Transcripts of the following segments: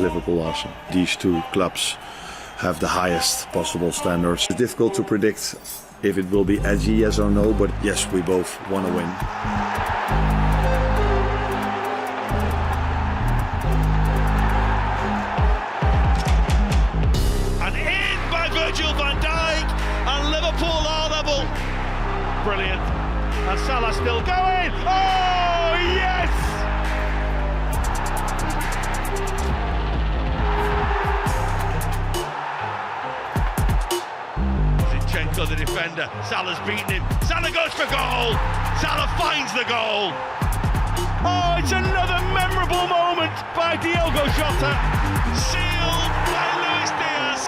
Liverpool, Arsenal. These two clubs have the highest possible standards. It's difficult to predict if it will be edgy, yes or no, but yes, we both want to win. And in by Virgil van Dijk, and Liverpool are level. Brilliant. And Salah still going. Oh, yes! Zinchenko, the defender. Salah's beaten him. Salah goes for goal. Salah finds the goal. Oh, it's another memorable moment by Diogo Jota. Sealed by Luis Diaz.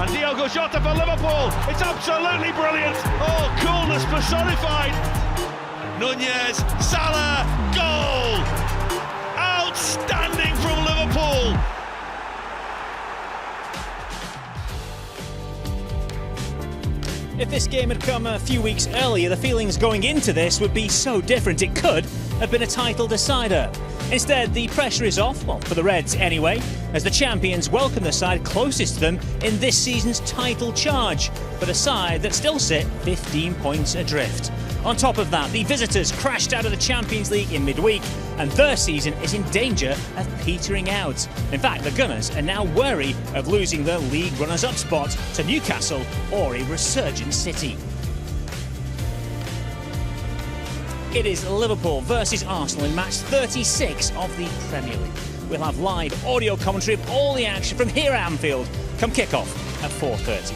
And Diogo Jota for Liverpool. It's absolutely brilliant. Oh, coolness personified. Nunez, Salah, goal! Outstanding from Liverpool. If this game had come a few weeks earlier, the feelings going into this would be so different. It could have been a title decider. Instead, the pressure is off, well, for the Reds anyway, as the champions welcome the side closest to them in this season's title charge, but a side that still sit 15 points adrift. On top of that, the visitors crashed out of the Champions League in midweek, and their season is in danger of petering out. In fact, the Gunners are now wary of losing their league runners-up spot to Newcastle or a resurgent City. It is Liverpool versus Arsenal in match 36 of the Premier League. We'll have live audio commentary of all the action from here at Anfield come kick-off at 4:30.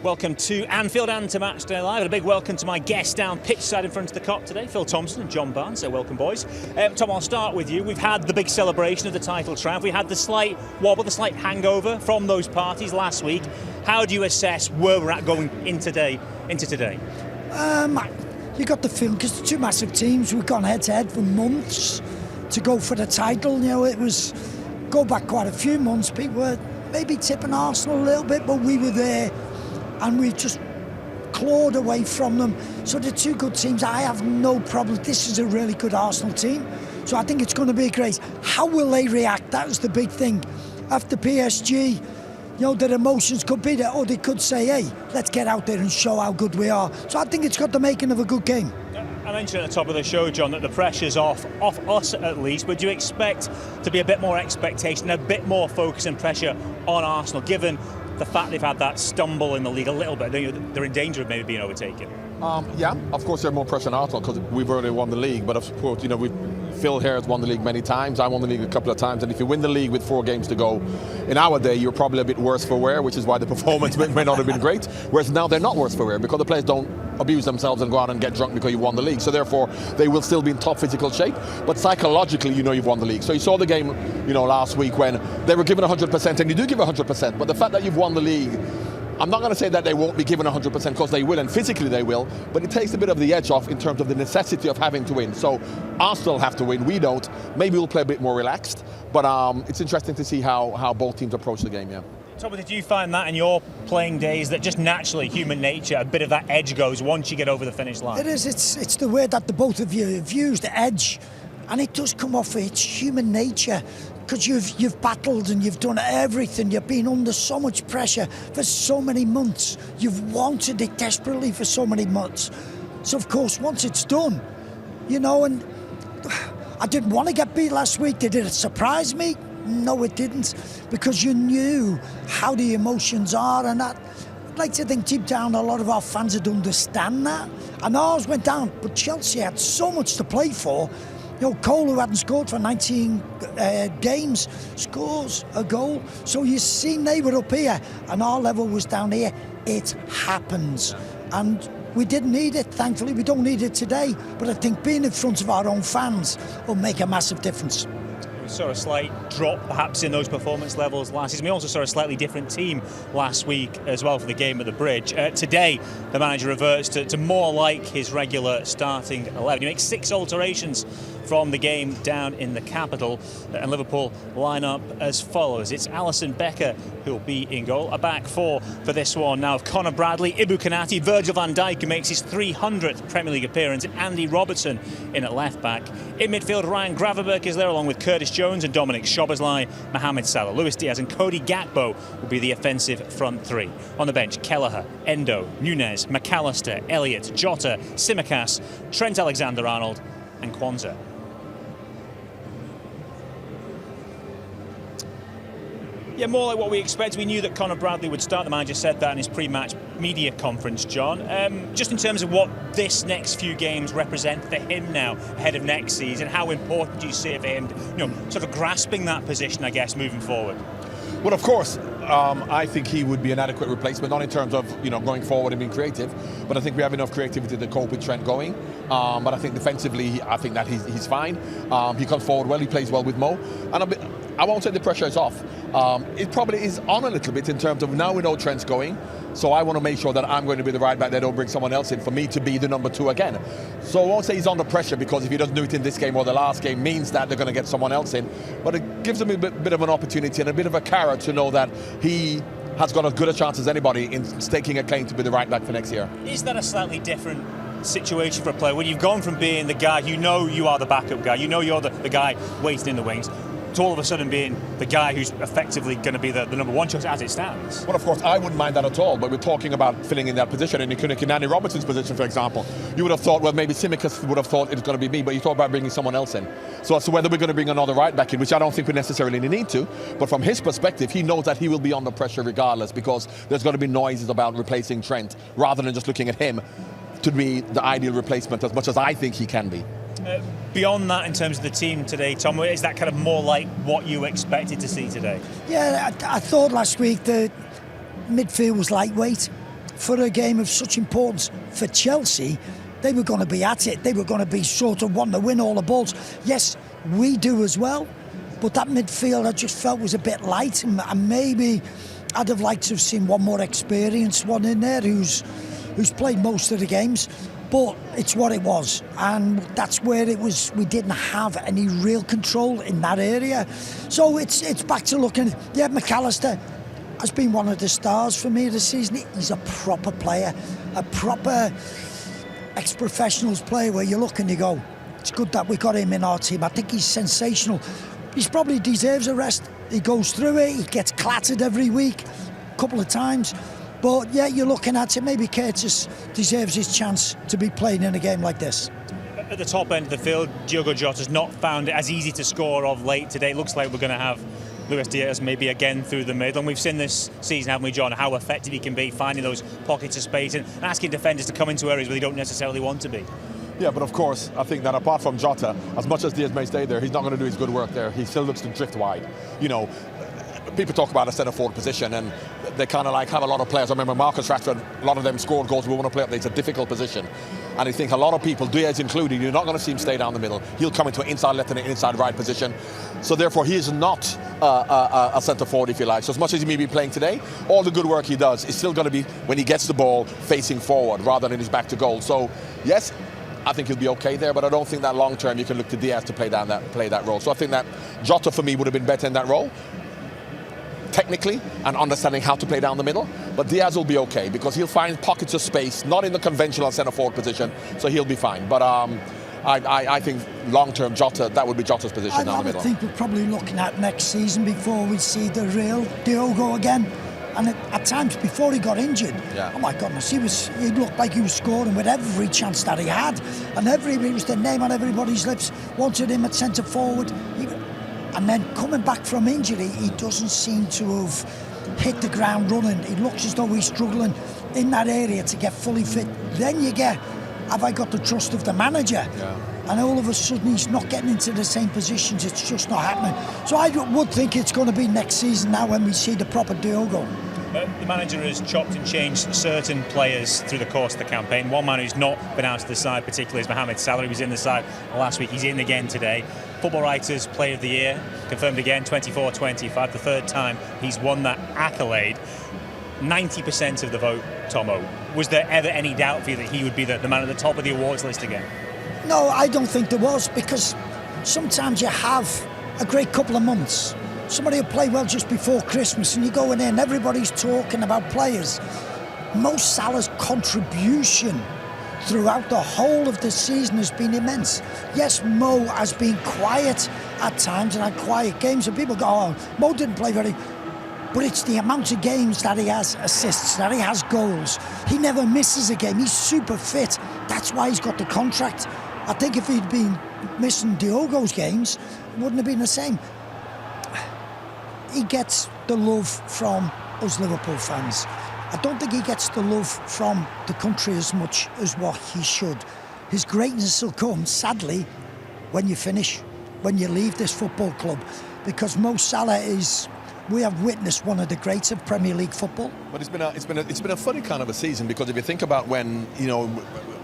Welcome to Anfield and to Matchday Live, and a big welcome to my guests down pitch side in front of the Kop today, Phil Thompson and John Barnes, so welcome boys. Tom, I'll start with you. We've had the big celebration of the title triumph. We had the slight wobble, the slight hangover from those parties last week. How do you assess where we're at going into today? You got the feeling, because the two massive teams, we've gone head-to-head for months to go for the title. You know, it was, go back quite a few months, people were maybe tipping Arsenal a little bit, but we were there. And we just clawed away from them. So the two good teams, I have no problem. This is a really good Arsenal team. So I think it's going to be great. How will they react? That was the big thing. After PSG, you know, their emotions could be there, or they could say, hey, let's get out there and show how good we are. So I think it's got the making of a good game. I mentioned at the top of the show, John, that the pressure's off us at least, but do you expect to be a bit more expectation, a bit more focus and pressure on Arsenal, given the fact they've had that stumble in the league a little bit? They're in danger of maybe being overtaken. Yeah, of course there's more pressure on Arsenal because we've already won the league, but of course, you know, Phil here has won the league many times. I won the league a couple of times, and if you win the league with 4 games to go, in our day you're probably a bit worse for wear, which is why the performance may not have been great. Whereas now they're not worse for wear because the players don't abuse themselves and go out and get drunk because you won the league. So therefore they will still be in top physical shape, but psychologically you know you've won the league. So you saw the game, you know, last week when they were given 100%, and you do give 100%, but the fact that you've won the league, I'm not going to say that they won't be given 100% because they will, and physically they will, but it takes a bit of the edge off in terms of the necessity of having to win. So Arsenal have to win, we don't. Maybe we'll play a bit more relaxed, but it's interesting to see how both teams approach the game, yeah. Tom, did you find that in your playing days, that just naturally human nature, a bit of that edge goes once you get over the finish line? It is, it's the word that the both of you have used, edge, and it does come off, it's human nature. Because you've battled and you've done everything. You've been under so much pressure for so many months. You've wanted it desperately for so many months. So of course, once it's done, you know, and I didn't want to get beat last week. Did it surprise me? No, it didn't, because you knew how the emotions are, and that, I'd like to think deep down a lot of our fans would understand that. And ours went down, but Chelsea had so much to play for. You know, Cole, who hadn't scored for 19 games, scores a goal. So you've seen they were up here and our level was down here. It happens. And we didn't need it, thankfully. We don't need it today. But I think being in front of our own fans will make a massive difference. We saw a slight drop perhaps in those performance levels last season. We also saw a slightly different team last week as well for the game at the Bridge. Today, the manager reverts to more like his regular starting 11. He makes 6 alterations from the game down in the capital. And Liverpool line up as follows. It's Alisson Becker who'll be in goal. A back four for this one now of Conor Bradley, Ibu Konate, Virgil van Dijk, who makes his 300th Premier League appearance, and Andy Robertson in at left back. In midfield, Ryan Gravenberch is there along with Curtis Jones and Dominic Szoboszlai, Mohamed Salah, Luis Diaz and Cody Gakpo will be the offensive front three. On the bench, Kelleher, Endo, Nunez, McAllister, Elliott, Jota, Tsimikas, Trent Alexander-Arnold and Kwanzaa. Yeah, more like what we expected. We knew that Conor Bradley would start. The manager said that in his pre-match media conference, John. Just in terms of what this next few games represent for him now ahead of next season, how important do you see it for him, sort of grasping that position, I guess, moving forward? Well, of course, I think he would be an adequate replacement, not in terms of going forward and being creative, but I think we have enough creativity to cope with Trent going. But I think defensively, I think that he's fine. He comes forward well, he plays well with Mo, and I won't say the pressure is off. It probably is on a little bit in terms of now we know Trent's going, so I want to make sure that I'm going to be the right back. They don't bring someone else in for me to be the number 2 again. So I won't say he's under pressure, because if he doesn't do it in this game or the last game, means that they're going to get someone else in. But it gives him a bit of an opportunity and a bit of a carrot to know that he has got as good a chance as anybody in staking a claim to be the right back for next year. Is that a slightly different situation for a player when you've gone from being the guy you are the backup guy, you're the guy waiting in the wings, to all of a sudden being the guy who's effectively going to be the number 1 choice as it stands? Well, of course, I wouldn't mind that at all, but we're talking about filling in that position. And in Andy Robertson's position, for example, you would have thought, well, maybe Tsimikas would have thought it's going to be me, but you thought about bringing someone else in. So as to whether we're going to bring another right back in, which I don't think we necessarily need to, but from his perspective, he knows that he will be under pressure regardless, because there's going to be noises about replacing Trent, rather than just looking at him to be the ideal replacement, as much as I think he can be. Beyond that, in terms of the team today, Tom, is that kind of more like what you expected to see today? Yeah, I thought last week the midfield was lightweight. For a game of such importance for Chelsea, they were going to be at it. They were going to be sort of wanting to win all the balls. Yes, we do as well, but that midfield I just felt was a bit light, and maybe I'd have liked to have seen one more experienced one in there who's played most of the games. But it's what it was, and that's where it was. We didn't have any real control in that area. So it's back to looking. Yeah, McAllister has been one of the stars for me this season. He's a proper player, a proper ex-professionals player where you look and you go, it's good that we got him in our team. I think he's sensational. He probably deserves a rest. He goes through it. He gets clattered every week, a couple of times. But yeah, you're looking at it, maybe Curtis deserves his chance to be playing in a game like this. At the top end of the field, Diogo Jota's not found it as easy to score of late today. It looks like we're going to have Luis Diaz maybe again through the middle. And we've seen this season, haven't we, John, how effective he can be finding those pockets of space and asking defenders to come into areas where they don't necessarily want to be. Yeah, but of course, I think that apart from Jota, as much as Diaz may stay there, he's not going to do his good work there. He still looks to drift wide. People talk about a centre-forward position, and they kind of have a lot of players. I remember Marcus Rashford, a lot of them scored goals. We want to play up there. It's a difficult position. And I think a lot of people, Diaz included, you're not going to see him stay down the middle. He'll come into an inside left and an inside right position. So therefore, he is not a centre-forward, if you like. So as much as he may be playing today, all the good work he does is still going to be when he gets the ball facing forward rather than his back to goal. So, yes, I think he'll be okay there, but I don't think that long-term you can look to Diaz to play that role. So I think that Jota, for me, would have been better in that role, technically, and understanding how to play down the middle. But Diaz will be okay, because he'll find pockets of space, not in the conventional centre-forward position, so he'll be fine. But I think long-term Jota, that would be Jota's position down the middle. I think we're probably looking at next season before we see the real Diogo again. And at times before he got injured, oh my goodness, he looked like he was scoring with every chance that he had. And he was the name on everybody's lips, wanted him at centre-forward. And then coming back from injury, he doesn't seem to have hit the ground running. It looks as though he's struggling in that area to get fully fit. Then you get, have I got the trust of the manager? Yeah. And all of a sudden he's not getting into the same positions. It's just not happening. So I would think it's going to be next season now when we see the proper Diogo. The manager has chopped and changed certain players through the course of the campaign. One man who's not been out of the side particularly is Mohamed Salah. He was in the side last week. He's in again today. Football Writers Player of the Year, confirmed again, 24-25, the third time he's won that accolade. 90% of the vote, Tomo. Was there ever any doubt for you that he would be the man at the top of the awards list again? No, I don't think there was, because sometimes you have a great couple of months. Somebody will play well just before Christmas and you go in there and everybody's talking about players. Mo Salah's contribution throughout the whole of the season has been immense. Yes, Mo has been quiet at times and had quiet games, and people go, oh, Mo didn't play very... But it's the amount of games that he has assists, that he has goals. He never misses a game. He's super fit. That's why he's got the contract. I think if he'd been missing Diogo's games, it wouldn't have been the same. He gets the love from us Liverpool fans. I don't think he gets the love from the country as much as what he should. His greatness will come, sadly, when you finish, when you leave this football club, because Mo Salah is... We have witnessed one of the greats of Premier League football. But it's been a funny kind of a season, because if you think about when, you know,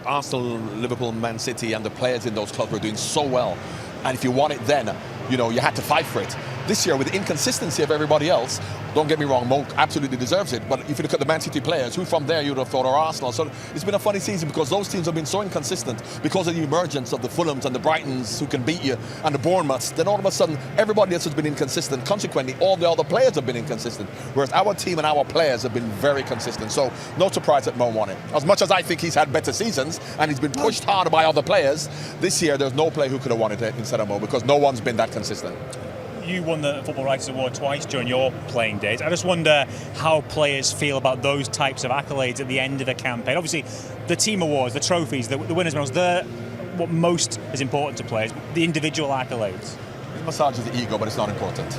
Arsenal, Liverpool, Man City and the players in those clubs were doing so well, and if you won it then, you know, you had to fight for it. This year, with the inconsistency of everybody else, don't get me wrong, Mo absolutely deserves it, but if you look at the Man City players, who from there you would have thought are Arsenal. So it's been a funny season because those teams have been so inconsistent because of the emergence of the Fulhams and the Brightons who can beat you, and the Bournemouths. Then all of a sudden, everybody else has been inconsistent. Consequently, all the other players have been inconsistent, whereas our team and our players have been very consistent. So no surprise that Mo won it. As much as I think he's had better seasons and he's been pushed harder by other players, this year there's no player who could have won it instead of Mo, because no one's been that consistent. You won the Football Writers Award twice during your playing days. I just wonder how players feel about those types of accolades at the end of a campaign. Obviously, the team awards, the trophies, the winners' medals, they're what most is important to players. The individual accolades. It massages the ego, but it's not important.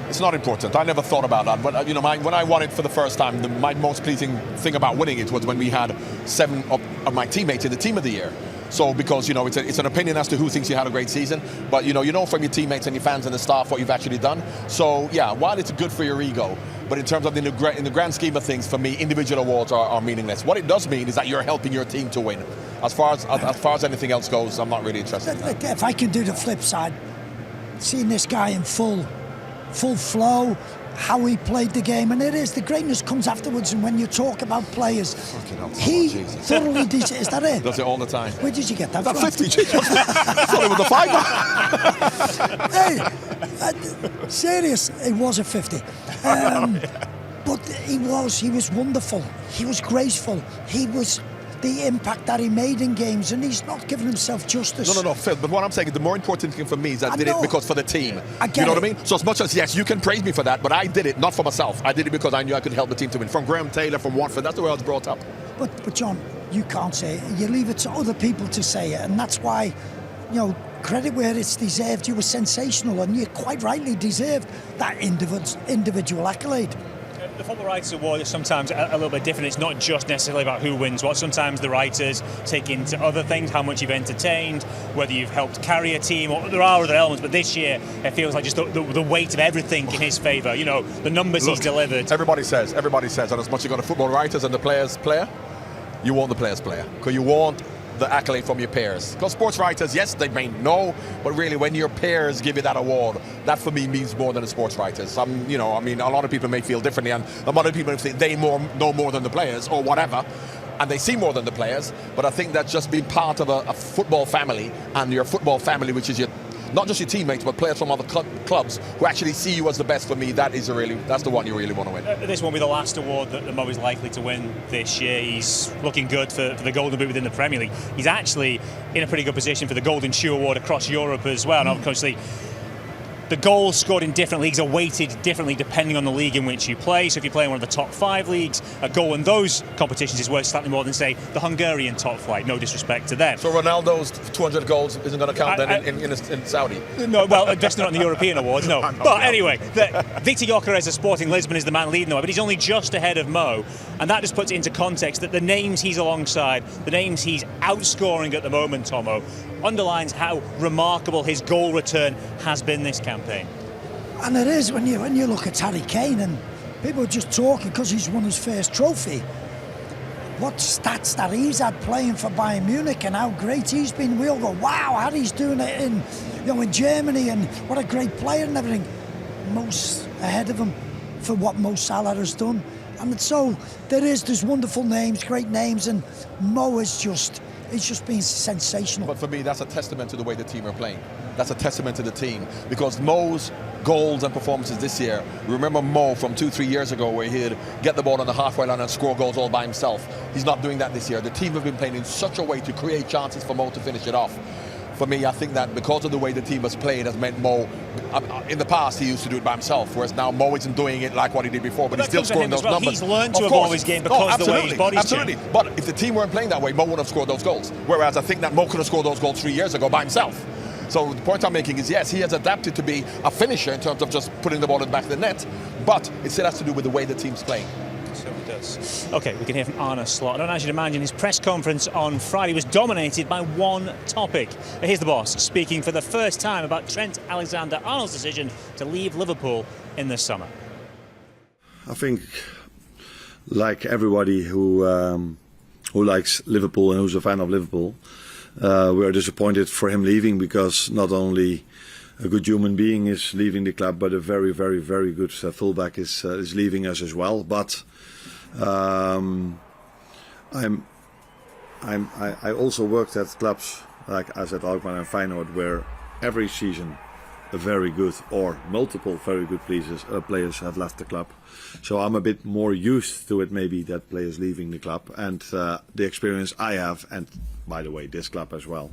It's not important. I never thought about that. But you know, when I won it for the first time, my most pleasing thing about winning it was when we had 7 of my teammates in the Team of the Year. So, because, you know, it's an opinion as to who thinks you had a great season, but you know from your teammates and your fans and the staff what you've actually done. So, yeah, while it's good for your ego, but in terms of in the grand scheme of things, for me, individual awards are meaningless. What it does mean is that you're helping your team to win. As far as anything else goes, I'm not really interested in that. If I can do the flip side, seeing this guy in full flow, how he played the game, and it is, the greatness comes afterwards. And when you talk about players, he thoroughly did. Is that it? Does it all the time. Where did you get that from? 50. I thought it was a 5. Hey, serious, it was a 50. But he was wonderful. He was graceful. He was the impact that he made in games, and he's not giving himself justice. No, Phil, but what I'm saying is the more important thing for me is that I did it because for the team. You know what I mean? So as much as, yes, you can praise me for that, but I did it not for myself. I did it because I knew I could help the team to win. From Graham Taylor, from Watford, that's the way I was brought up. But John, you can't say it. You leave it to other people to say it, and that's why, you know, credit where it's deserved. You were sensational, and you quite rightly deserved that individual accolade. The Football Writers Award is sometimes a little bit different. It's not just necessarily about who wins what. Sometimes the writers take into other things, how much you've entertained, whether you've helped carry a team, or there are other elements. But this year, it feels like just the weight of everything in his favour. You know, the numbers he's delivered. Everybody says, and as much as you got the football writers and the players player, you want the players player, because you want the accolade from your peers. Because sports writers, yes, they may know, but really when your peers give you that award, that for me means more than the sports writers. You know, I mean, a lot of people may feel differently, and a lot of people think they know more than the players or whatever, and they see more than the players. But I think that's just being part of a football family, and your football family, which is not just your teammates, but players from other clubs who actually see you as the best. For me, that's the one you really want to win. This won't be the last award that Mo is likely to win this year. He's looking good for the Golden Boot within the Premier League. He's actually in a pretty good position for the Golden Shoe Award across Europe as well. And obviously, the goals scored in different leagues are weighted differently depending on the league in which you play. So if you play in one of the top 5 leagues, a goal in those competitions is worth slightly more than, say, the Hungarian top flight. No disrespect to them. So Ronaldo's 200 goals isn't going to count in Saudi? No, well, just not in the European awards, no. But anyway, Victor Gyökeres of Sporting Lisbon is the man leading the way, but he's only just ahead of Mo. And that just puts it into context that the names he's alongside, the names he's outscoring at the moment, Tomo, underlines how remarkable his goal return has been this campaign. And it is when you look at Harry Kane, and people are just talking because he's won his first trophy. What stats that he's had playing for Bayern Munich and how great he's been. We all go, wow, Harry's doing it in Germany, and what a great player and everything. Mo's ahead of him for what Mo Salah has done. And so there's wonderful names, great names, and Mo is just been sensational. But for me, that's a testament to the way the team are playing. that's a testament to the team, because Mo's goals and performances this year, remember Mo from 2-3 years ago where he'd get the ball on the halfway line and score goals all by himself. He's not doing that this year. The team have been playing in such a way to create chances for Mo to finish it off. For me, I think that because of the way the team has played has meant Mo, in the past he used to do it by himself, whereas now Mo isn't doing it like what he did before, but he's still scoring those numbers. He's learned to evolve his game because of the way his body's changed. But if the team weren't playing that way, Mo would have scored those goals. Whereas I think that Mo could have scored those goals 3 years ago by himself. So the point I'm making is, yes, he has adapted to be a finisher in terms of just putting the ball in the back of the net, but it still has to do with the way the team's playing. So it does. OK, we can hear from Arne Slot. And as you'd imagine, his press conference on Friday was dominated by one topic. Here's the boss speaking for the first time about Trent Alexander-Arnold's decision to leave Liverpool in the summer. I think, like everybody who likes Liverpool and who's a fan of Liverpool, we are disappointed for him leaving, because not only a good human being is leaving the club, but a very, very, very good fullback is leaving us as well. But I also worked at clubs like as at Alkmaar and Feyenoord, where every season a very good or multiple very good players have left the club. So I'm a bit more used to it, maybe, that players leaving the club, and the experience I have, and by the way this club as well,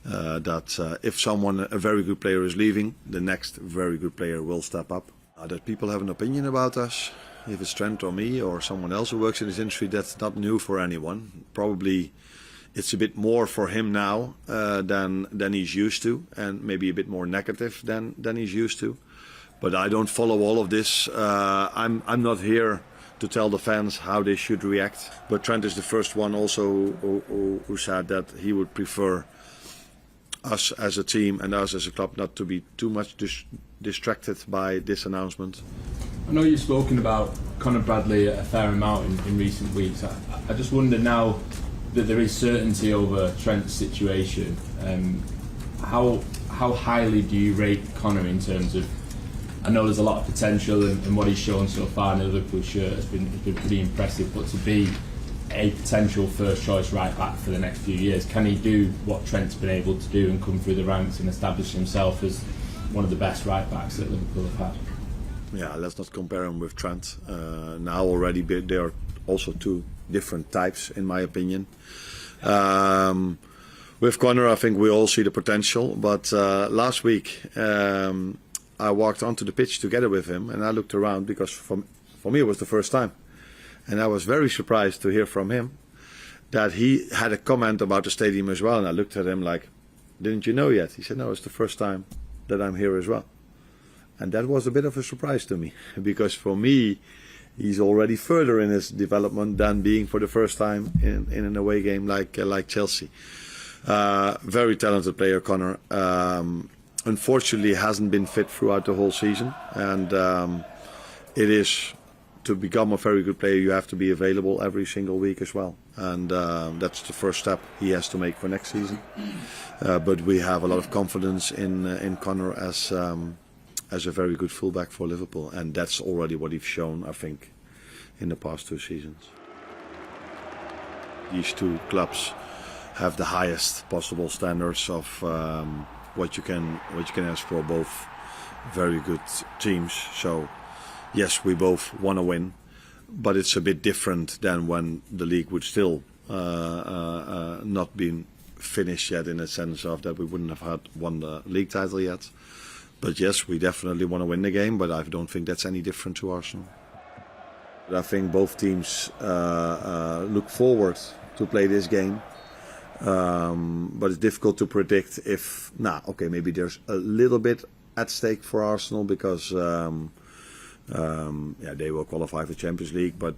that if a very good player is leaving, the next very good player will step up. That people have an opinion about us, if it's Trent or me or someone else who works in this industry, that's not new for anyone. Probably it's a bit more for him now than he's used to, and maybe a bit more negative than he's used to. But I don't follow all of this. I'm not here to tell the fans how they should react. But Trent is the first one also who said that he would prefer us as a team and us as a club not to be too much distracted by this announcement. I know you've spoken about Conor Bradley a fair amount in recent weeks. I just wonder, now that there is certainty over Trent's situation, how highly do you rate Conor in terms of, I know there's a lot of potential, and what he's shown so far in the Liverpool shirt has been pretty impressive, but to be a potential first choice right back for the next few years, can he do what Trent's been able to do and come through the ranks and establish himself as one of the best right backs that Liverpool have had? Yeah, let's not compare him with Trent. Now already they are also two different types, in my opinion. With Conor, I think we all see the potential, but last week I walked onto the pitch together with him, and I looked around, because for me it was the first time, and I was very surprised to hear from him that he had a comment about the stadium as well. And I looked at him like, "Didn't you know yet?" He said, "No, it's the first time that I'm here as well." And that was a bit of a surprise to me, because for me, he's already further in his development than being for the first time in an away game like Chelsea. Very talented player, Conor. Unfortunately, hasn't been fit throughout the whole season, and it is, to become a very good player, you have to be available every single week as well, and that's the first step he has to make for next season. But we have a lot of confidence in Conor as a very good fullback for Liverpool, and that's already what he's shown, I think, in the past 2 seasons. These two clubs have the highest possible standards of what you can ask for, both very good teams. So yes, we both want to win, but it's a bit different than when the league would still not been finished yet, in a sense of that we wouldn't have won the league title yet. But yes, we definitely want to win the game, but I don't think that's any different to Arsenal. I think both teams look forward to play this game, but it's difficult to predict if, maybe there's a little bit at stake for Arsenal, because they will qualify for Champions League, but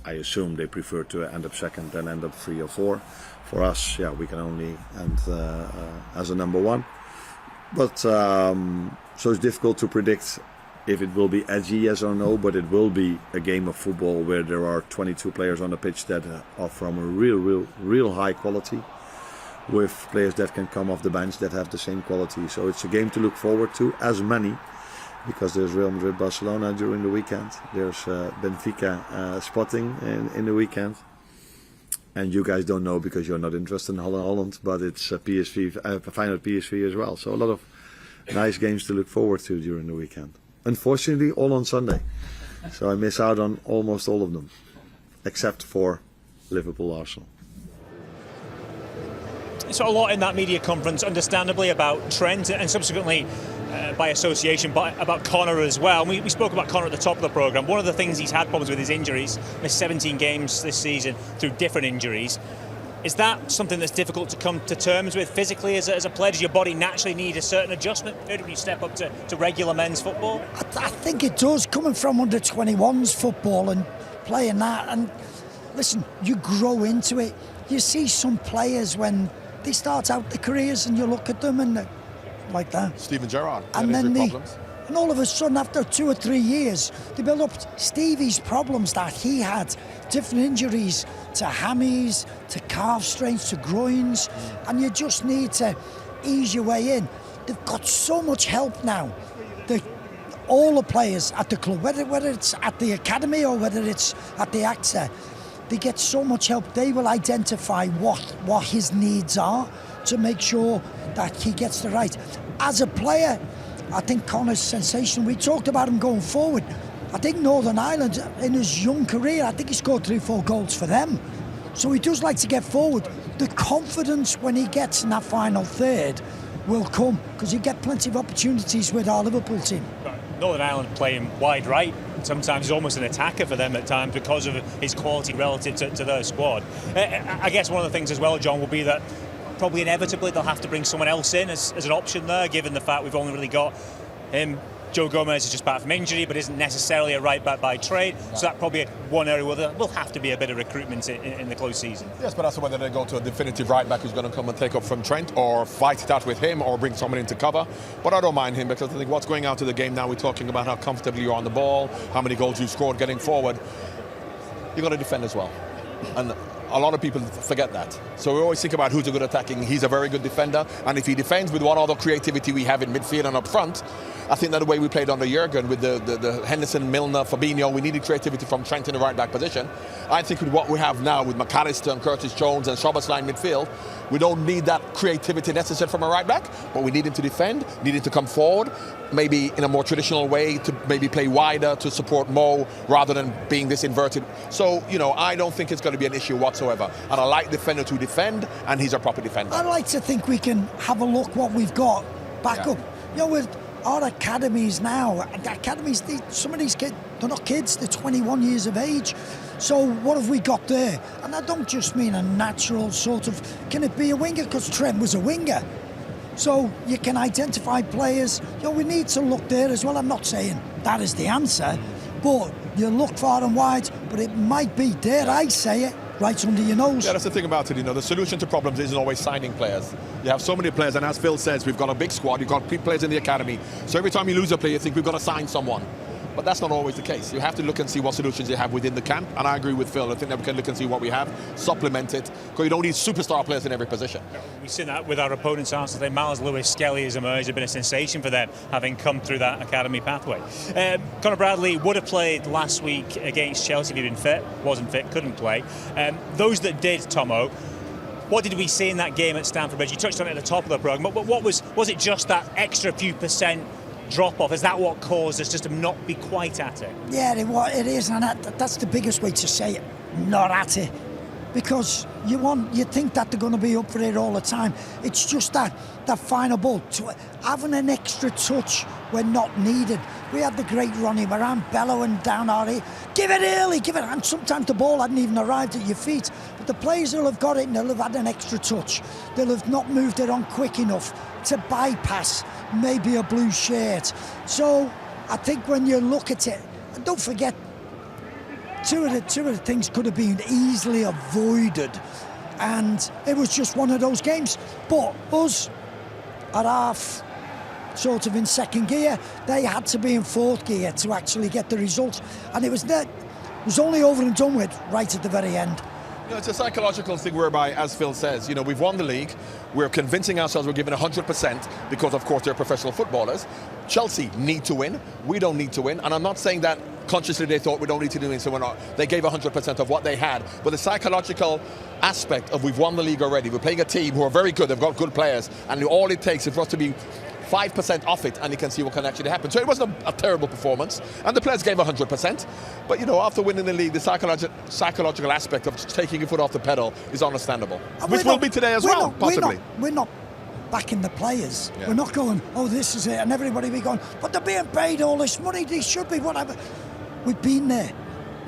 I assume they prefer to end up second than end up 3 or 4. For us, we can only end as a number 1. But so it's difficult to predict if it will be edgy, yes or no, but it will be a game of football where there are 22 players on the pitch that are from a real high quality, with players that can come off the bench that have the same quality. So it's a game to look forward to, as many, because there's Real Madrid Barcelona during the weekend, there's Benfica Sporting in the weekend. And you guys don't know because you're not interested in Holland, but it's PSV, Feyenoord PSV as well. So a lot of nice games to look forward to during the weekend. Unfortunately, all on Sunday. So I miss out on almost all of them, except for Liverpool Arsenal. So a lot in that media conference, understandably, about Trent and subsequently, by association, about Connor as well. We spoke about Connor at the top of the programme. One of the things he's had problems with is injuries. Missed 17 games this season through different injuries. Is that something that's difficult to come to terms with physically as a player? Does your body naturally need a certain adjustment when you step up to regular men's football? I think it does, coming from under 21s football and playing that. And listen, you grow into it. You see some players when they start out their careers and you look at them and they're like that. Steven Gerrard. And then and all of a sudden, after 2 or 3 years, they build up Stevie's problems that he had, different injuries to hammies, to calf strains, to groins, and you just need to ease your way in. They've got so much help now. All the players at the club, whether it's at the academy or whether it's at the AXA, they get so much help. They will identify what his needs are to make sure that he gets the right. As a player, I think Connor's sensational. We talked about him going forward. I think Northern Ireland, in his young career, I think he scored 3-4 goals for them. So he does like to get forward. The confidence when he gets in that final third will come, because you get plenty of opportunities with our Liverpool team. Northern Ireland playing wide right. Sometimes he's almost an attacker for them at times because of his quality relative to their squad. I guess one of the things as well, John, will be that probably inevitably they'll have to bring someone else in as an option there, given the fact we've only really got him. Joe Gomez is just back from injury, but isn't necessarily a right back by trade. So that probably one area where there will have to be a bit of recruitment in the close season. Yes, but that's whether they go to a definitive right back who's going to come and take up from Trent, or fight it out with him, or bring someone in to cover. But I don't mind him, because I think what's going out of the game now, we're talking about how comfortably you're on the ball, how many goals you've scored getting forward. You've got to defend as well. And a lot of people forget that. So we always think about who's a good attacking. He's a very good defender, and if he defends with what other creativity we have in midfield and up front, I think that the way we played under Jurgen with the Henderson, Milner, Fabinho, we needed creativity from Trent in the right back position. I think with what we have now with McAllister and Curtis Jones and Szoboszlai in midfield, we don't need that creativity necessary from a right back, but we need him to defend, need him to come forward, maybe in a more traditional way, to maybe play wider to support Mo rather than being this inverted. So, you know, I don't think it's going to be an issue whatsoever. And I like defender to defend, and he's a proper defender. I like to think we can have a look what we've got back up. You know, with our academies now, some of these kids, they're not kids, they're 21 years of age. So what have we got there? And I don't just mean a natural sort of, can it be a winger? Because Trent was a winger. So you can identify players. You know, we need to look there as well. I'm not saying that is the answer, but you look far and wide, but it might be, dare I say it, right under your nose. Yeah, that's the thing about it, you know, the solution to problems isn't always signing players. You have so many players, and as Phil says, we've got a big squad, you've got players in the academy, so every time you lose a player, you think we've got to sign someone. But that's not always the case. You have to look and see what solutions you have within the camp, and I agree with Phil. I think that we can look and see what we have, supplement it, because you don't need superstar players in every position. We've seen that with our opponents, Arsenal. Miles Lewis-Skelly has emerged, has been a sensation for them, having come through that academy pathway. Conor Bradley would have played last week against Chelsea if he'd been fit, wasn't fit, couldn't play. Those that did, Tomo, what did we see in that game at Stamford Bridge? You touched on it at the top of the programme, but what was it just that extra few percent drop-off? Is that what caused us just to not be quite at it? Yeah, it is, and that's the biggest way to say it, not at it. Because you think that they're going to be up for it all the time. It's just that final ball, having an extra touch when not needed. We had the great Ronnie Moran bellowing down our ear, give it early, give it, and sometimes the ball hadn't even arrived at your feet. But the players will have got it and they'll have had an extra touch. They'll have not moved it on quick enough to bypass maybe a blue shirt. So I think when you look at it, and don't forget, two of the things could have been easily avoided, and it was just one of those games. But us at half sort of in second gear, they had to be in fourth gear to actually get the result, and it was only over and done with right at the very end. You know, it's a psychological thing whereby, as Phil says, you know, we've won the league, we're convincing ourselves we're giving 100% because, of course, they're professional footballers. Chelsea need to win, we don't need to win, and I'm not saying that consciously they thought we don't need to do it, so we're not. They gave 100% of what they had, but the psychological aspect of we've won the league already, we're playing a team who are very good, they've got good players, and all it takes is for us to be 5% off it, and you can see what can actually happen. So it wasn't a terrible performance, and the players gave 100%. But, you know, after winning the league, the psychological aspect of taking your foot off the pedal is understandable. Which will be today as well, possibly. We're not backing the players. Yeah. We're not going, oh, this is it, and everybody be going, but they're being paid all this money, they should be, whatever. We've been there.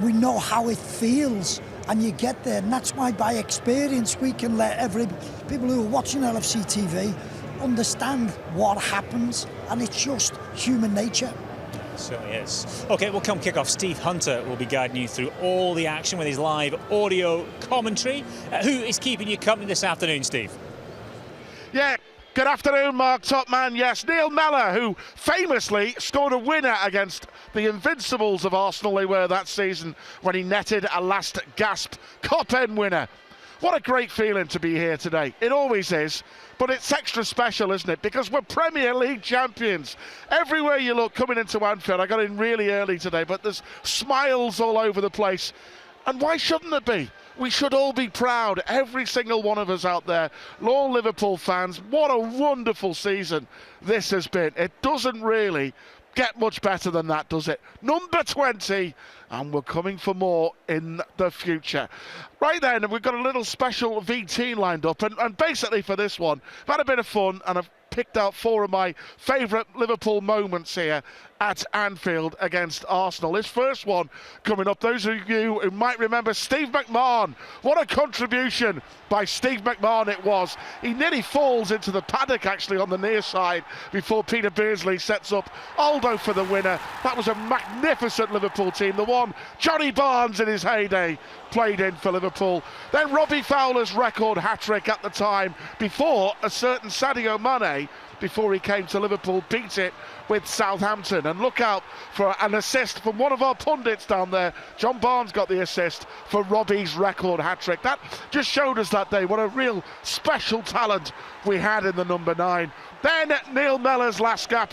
We know how it feels, and you get there, and that's why by experience we can let people who are watching LFC TV understand what happens, and it's just human nature. It certainly is. OK, we'll come kick off. Steve Hunter will be guiding you through all the action with his live audio commentary. Who is keeping you company this afternoon, Steve? Yeah, good afternoon, Mark, top man. Yes, Neil Mellor, who famously scored a winner against the Invincibles of Arsenal they were that season when he netted a last-gasp Cup-end winner. What a great feeling to be here today. It always is, but it's extra special, isn't it? Because we're Premier League champions. Everywhere you look, coming into Anfield, I got in really early today, but there's smiles all over the place. And why shouldn't it be? We should all be proud, every single one of us out there, all Liverpool fans. What a wonderful season this has been. It doesn't really get much better than that, does it? Number 20, and we're coming for more in the future. Right then, we've got a little special VT lined up, and basically for this one, I've had a bit of fun, and I've picked out 4 of my favourite Liverpool moments here at Anfield against Arsenal. This first one coming up, those of you who might remember Steve McMahon. What a contribution by Steve McMahon it was. He nearly falls into the paddock actually on the near side before Peter Beardsley sets up Aldo for the winner. That was a magnificent Liverpool team, the one Johnny Barnes in his heyday played in for Liverpool. Then Robbie Fowler's record hat-trick at the time before a certain Sadio Mane, before he came to Liverpool, beat it with Southampton. And look out for an assist from one of our pundits down there. John Barnes got the assist for Robbie's record hat-trick. That just showed us that day what a real special talent we had in the number 9. Then Neil Mellor's last gap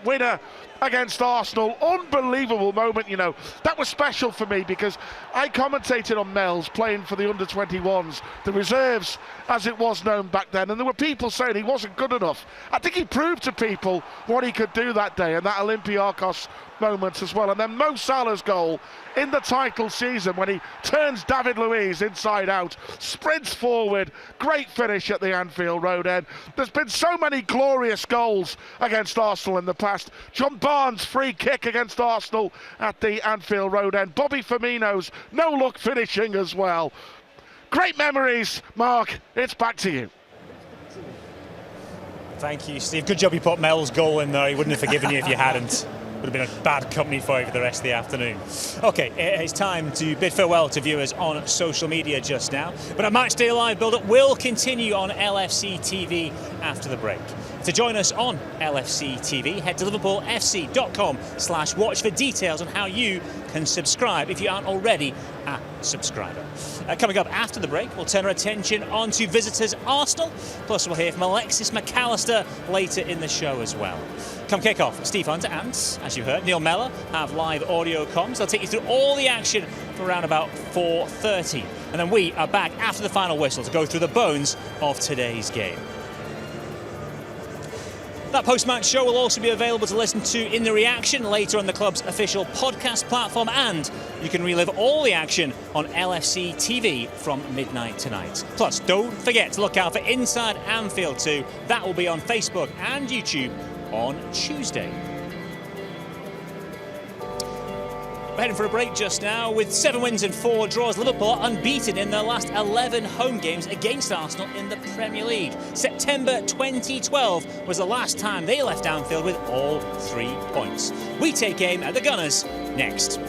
winner against Arsenal. Unbelievable moment, you know. That was special for me because I commentated on Mel's playing for the under-21s, the reserves as it was known back then, and there were people saying he wasn't good enough. I think he proved to people what he could do that day, and that Olympiacos moment as well. And then Mo Salah's goal in the title season when he turns David Luiz inside out, sprints forward, great finish at the Anfield Road end. There's been so many glorious goals against Arsenal in the past. John Barnes' free kick against Arsenal at the Anfield Road end. Bobby Firmino's no-look finishing as well. Great memories, Mark. It's back to you. Thank you, Steve. Good job you put Mel's goal in there. He wouldn't have forgiven you if you hadn't. Would have been a bad company for you for the rest of the afternoon. OK, it's time to bid farewell to viewers on social media just now. But our Matchday Live build-up will continue on LFC TV after the break. To join us on LFC TV, head to liverpoolfc.com/watch for details on how you can subscribe if you aren't already a subscriber. Coming up after the break, we'll turn our attention onto visitors Arsenal. Plus, we'll hear from Alexis McAllister later in the show as well. Come kick off, Steve Hunter and, as you heard, Neil Mellor have live audio comms. They'll take you through all the action for around about 4:30. And then we are back after the final whistle to go through the bones of today's game. That post-match show will also be available to listen to in the reaction later on the club's official podcast platform, and you can relive all the action on LFC TV from midnight tonight. Plus, don't forget to look out for Inside Anfield 2. That will be on Facebook and YouTube on Tuesday. We're heading for a break just now. With 7 wins and 4 draws, Liverpool are unbeaten in their last 11 home games against Arsenal in the Premier League. September 2012 was the last time they left Anfield with all 3 points. We take aim at the Gunners next.